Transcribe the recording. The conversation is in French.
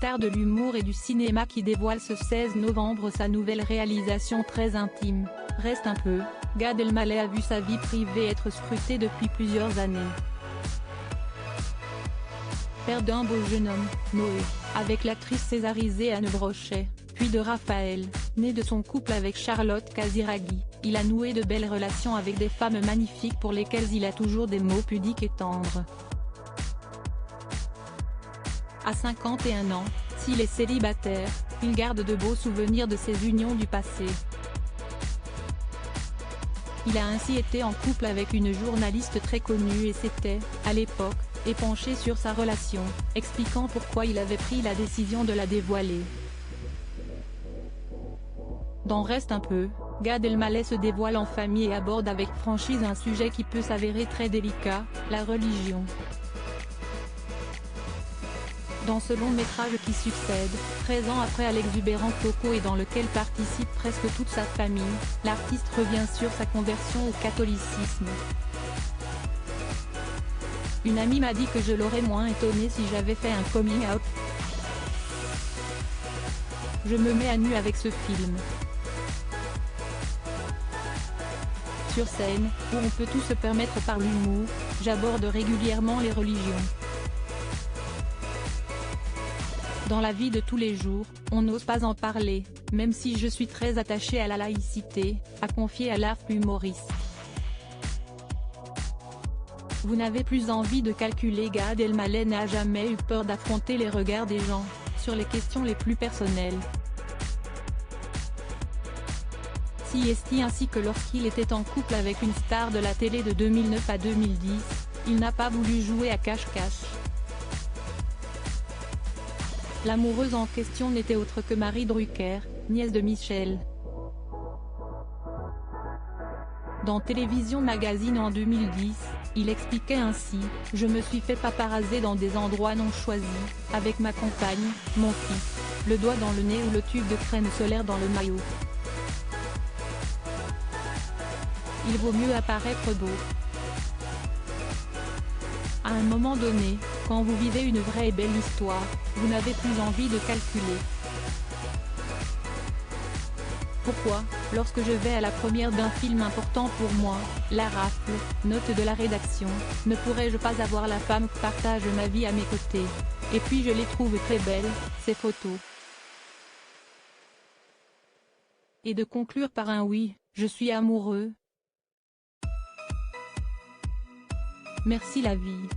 star de l'humour et du cinéma qui dévoile ce 16 novembre sa nouvelle réalisation très intime, Reste un peu. Gad Elmaleh a vu sa vie privée être scrutée depuis plusieurs années. Père d'un beau jeune homme, Noé, avec l'actrice césarisée Anne Brochet, puis de Raphaël, né de son couple avec Charlotte Casiraghi, il a noué de belles relations avec des femmes magnifiques pour lesquelles il a toujours des mots pudiques et tendres. À 51 ans, s'il est célibataire, il garde de beaux souvenirs de ses unions du passé. Il a ainsi été en couple avec une journaliste très connue et s'était, à l'époque, épanché sur sa relation, expliquant pourquoi il avait pris la décision de la dévoiler. Dans Reste un peu, Gad Elmaleh se dévoile en famille et aborde avec franchise un sujet qui peut s'avérer très délicat, la religion. Dans ce long métrage qui succède, 13 ans après l'exubérant Coco et dans lequel participe presque toute sa famille, l'artiste revient sur sa conversion au catholicisme. Une amie m'a dit que je l'aurais moins étonné si j'avais fait un coming out. Je me mets à nu avec ce film. Sur scène, où on peut tout se permettre par l'humour, j'aborde régulièrement les religions. Dans la vie de tous les jours, on n'ose pas en parler, même si je suis très attachée à la laïcité, a confié à l'art humoriste. Vous n'avez plus envie de calculer. Gad Elmaleh n'a jamais eu peur d'affronter les regards des gens, sur les questions les plus personnelles. Si esti ainsi que lorsqu'il était en couple avec une star de la télé de 2009 à 2010, il n'a pas voulu jouer à cache-cache. L'amoureuse en question n'était autre que Marie Drucker, nièce de Michel. Dans Télévision Magazine en 2010, il expliquait ainsi « Je me suis fait paparazzer dans des endroits non choisis, avec ma compagne, mon fils, le doigt dans le nez ou le tube de crème solaire dans le maillot. Il vaut mieux apparaître beau. » À un moment donné, quand vous vivez une vraie et belle histoire, vous n'avez plus envie de calculer. Pourquoi, lorsque je vais à la première d'un film important pour moi, la rafle, note de la rédaction, ne pourrais-je pas avoir la femme qui partage ma vie à mes côtés? Et puis je les trouve très belles, ces photos. Et de conclure par un oui, je suis amoureux. Merci la vie.